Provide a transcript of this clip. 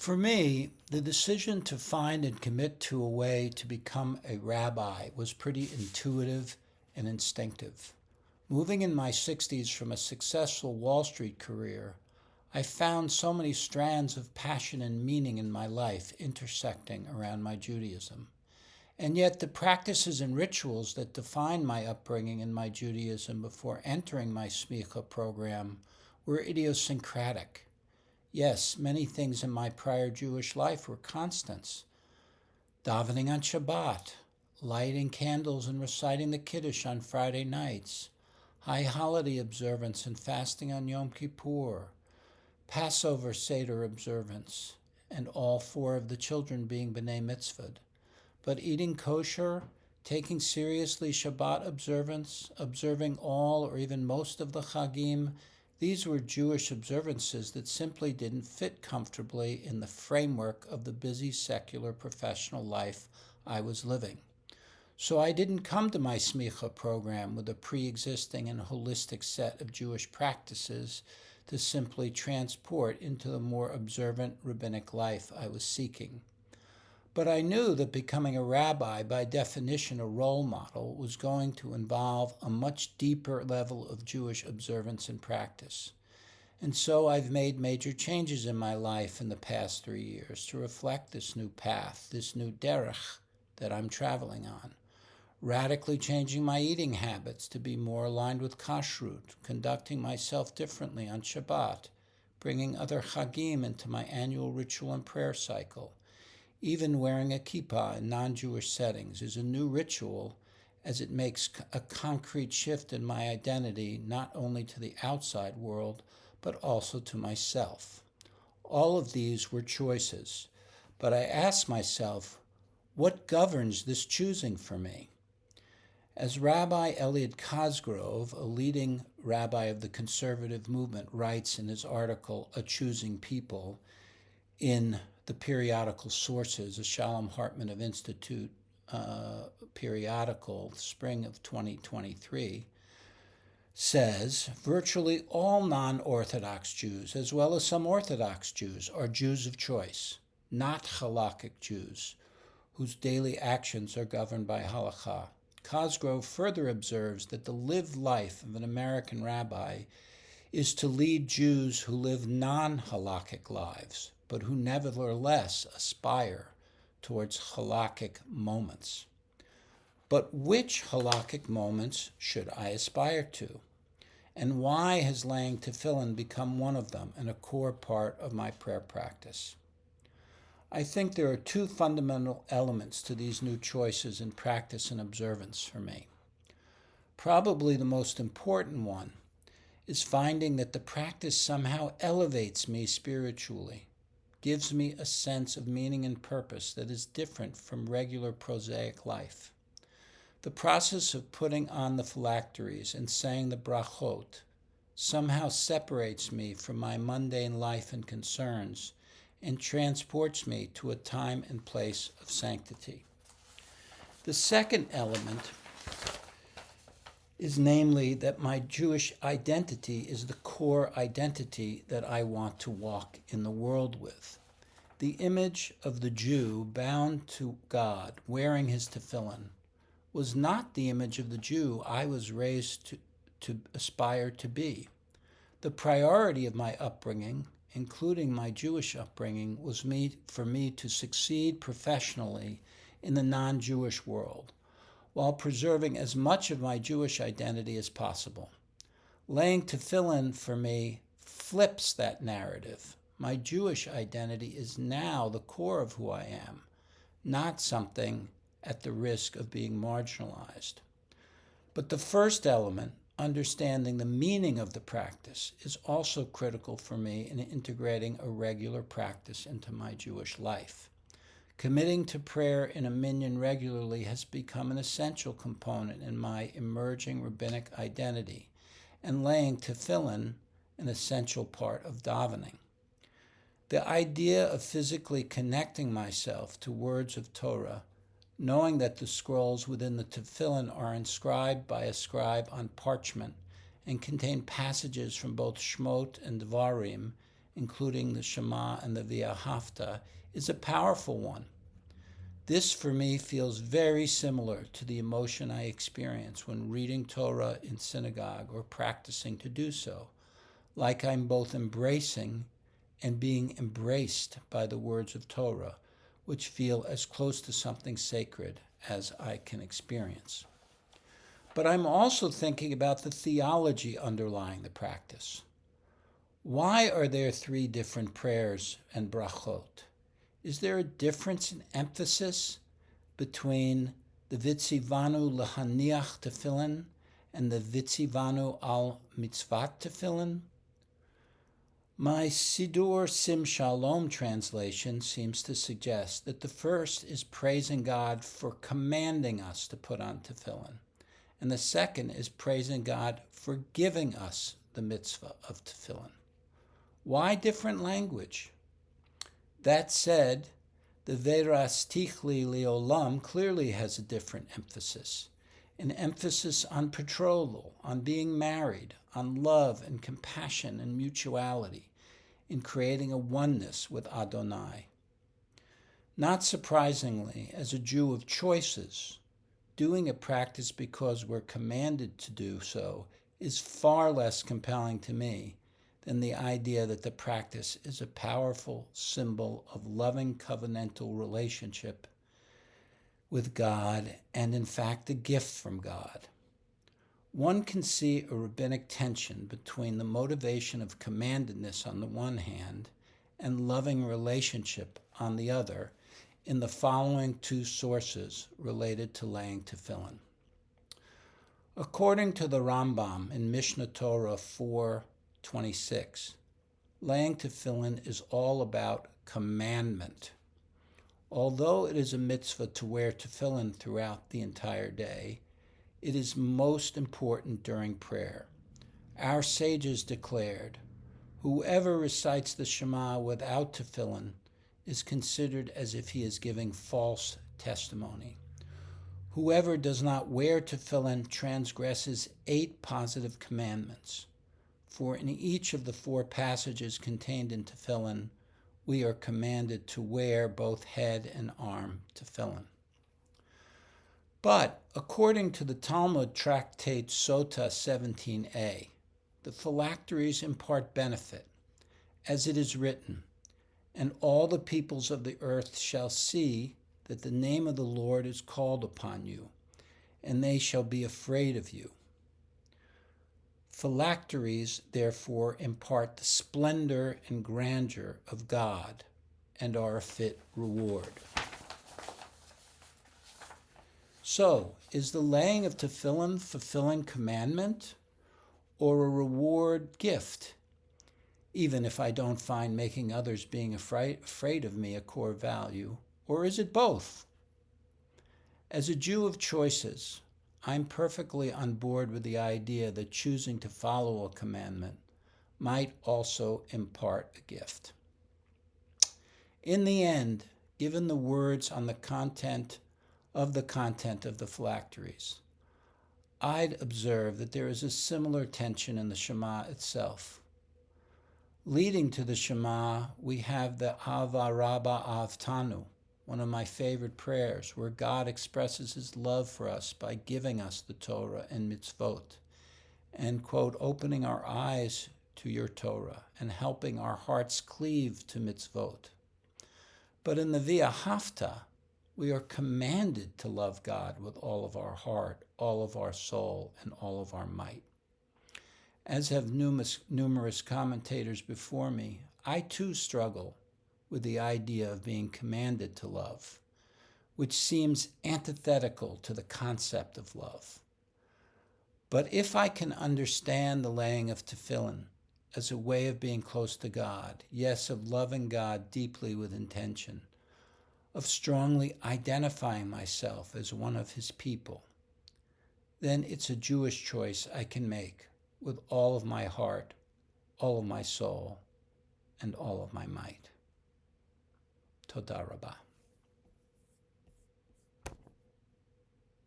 For me, the decision to find and commit to a way to become a rabbi was pretty intuitive and instinctive. Moving in my 60s from a successful Wall Street career, I found so many strands of passion and meaning in my life intersecting around my Judaism. And yet, the practices and rituals that defined my upbringing in my Judaism before entering my smicha program were idiosyncratic. Yes, many things in my prior Jewish life were constants. Davening on Shabbat, lighting candles and reciting the Kiddush on Friday nights, high holiday observance and fasting on Yom Kippur, Passover Seder observance, and all four of the children being B'nai Mitzvah. But eating kosher, taking seriously Shabbat observance, observing all or even most of the Chagim, these were Jewish observances that simply didn't fit comfortably in the framework of the busy secular professional life I was living. So I didn't come to my smicha program with a pre-existing and holistic set of Jewish practices to simply transport into the more observant rabbinic life I was seeking. But I knew that becoming a rabbi, by definition a role model, was going to involve a much deeper level of Jewish observance and practice. And so I've made major changes in my life in the past 3 years to reflect this new path, this new derech that I'm traveling on. Radically changing my eating habits to be more aligned with kashrut, conducting myself differently on Shabbat, bringing other chagim into my annual ritual and prayer cycle. Even wearing a kippah in non-Jewish settings is a new ritual, as it makes a concrete shift in my identity, not only to the outside world, but also to myself. All of these were choices, but I asked myself, what governs this choosing for me? As Rabbi Elliot Cosgrove, a leading rabbi of the conservative movement, writes in his article, A Choosing People, in the periodical Sources, a Shalom Hartman of Institute periodical, spring of 2023, says, virtually all non-Orthodox Jews, as well as some Orthodox Jews, are Jews of choice, not halakhic Jews, whose daily actions are governed by halakha. Cosgrove further observes that the lived life of an American rabbi is to lead Jews who live non-halakhic lives, but who nevertheless aspire towards halakhic moments. But which halakhic moments should I aspire to? And why has laying tefillin become one of them and a core part of my prayer practice? I think there are two fundamental elements to these new choices in practice and observance for me. Probably the most important one is finding that the practice somehow elevates me spiritually, gives me a sense of meaning and purpose that is different from regular prosaic life. The process of putting on the phylacteries and saying the brachot somehow separates me from my mundane life and concerns and transports me to a time and place of sanctity. The second element is namely that my Jewish identity is the core identity that I want to walk in the world with. The image of the Jew bound to God, wearing his tefillin, was not the image of the Jew I was raised to aspire to be. The priority of my upbringing, including my Jewish upbringing, was for me to succeed professionally in the non-Jewish world, while preserving as much of my Jewish identity as possible. Laying tefillin for me flips that narrative. My Jewish identity is now the core of who I am, not something at the risk of being marginalized. But the first element, understanding the meaning of the practice, is also critical for me in integrating a regular practice into my Jewish life. Committing to prayer in a minyan regularly has become an essential component in my emerging rabbinic identity, and laying tefillin an essential part of davening. The idea of physically connecting myself to words of Torah, knowing that the scrolls within the tefillin are inscribed by a scribe on parchment and contain passages from both Shmot and Devarim, including the Shema and the V'ahavta, is a powerful one. This, for me, feels very similar to the emotion I experience when reading Torah in synagogue or practicing to do so, like I'm both embracing and being embraced by the words of Torah, which feel as close to something sacred as I can experience. But I'm also thinking about the theology underlying the practice. Why are there 3 different prayers and brachot? Is there a difference in emphasis between the Vitzivanu Lahaniach Tefillin and the Vitzivanu al Mitzvat Tefillin? My Sidur Sim Shalom translation seems to suggest that the first is praising God for commanding us to put on tefillin, and the second is praising God for giving us the mitzvah of tefillin. Why different language? That said, the Verastichli Leolam clearly has a different emphasis, an emphasis on betrothal, on being married, on love and compassion and mutuality, in creating a oneness with Adonai. Not surprisingly, as a Jew of choices, doing a practice because we're commanded to do so is far less compelling to me than the idea that the practice is a powerful symbol of loving covenantal relationship with God and, in fact, a gift from God. One can see a rabbinic tension between the motivation of commandedness on the one hand and loving relationship on the other in the following 2 sources related to laying tefillin. According to the Rambam in Mishnah Torah 4:26, laying tefillin is all about commandment. Although it is a mitzvah to wear tefillin throughout the entire day, it is most important during prayer. Our sages declared, whoever recites the Shema without tefillin is considered as if he is giving false testimony. Whoever does not wear tefillin transgresses 8 positive commandments. For in each of the 4 passages contained in tefillin, we are commanded to wear both head and arm tefillin. But according to the Talmud tractate Sota 17a, the phylacteries impart benefit, as it is written, and all the peoples of the earth shall see that the name of the Lord is called upon you, and they shall be afraid of you. Phylacteries, therefore, impart the splendor and grandeur of God and are a fit reward. So, is the laying of tefillin fulfilling commandment or a reward gift, even if I don't find making others being afraid of me a core value, or is it both? As a Jew of choices, I'm perfectly on board with the idea that choosing to follow a commandment might also impart a gift. In the end, given the words on the content of the phylacteries, I'd observe that there is a similar tension in the Shema itself. Leading to the Shema, we have the Ava Rabba Avtanu, one of my favorite prayers, where God expresses his love for us by giving us the Torah and mitzvot, and, quote, opening our eyes to your Torah and helping our hearts cleave to mitzvot. But in the V'ahavta, we are commanded to love God with all of our heart, all of our soul, and all of our might. As have numerous commentators before me, I too struggle with the idea of being commanded to love, which seems antithetical to the concept of love. But if I can understand the laying of tefillin as a way of being close to God, yes, of loving God deeply with intention, of strongly identifying myself as one of his people, then it's a Jewish choice I can make with all of my heart, all of my soul, and all of my might. Toda Rabbah.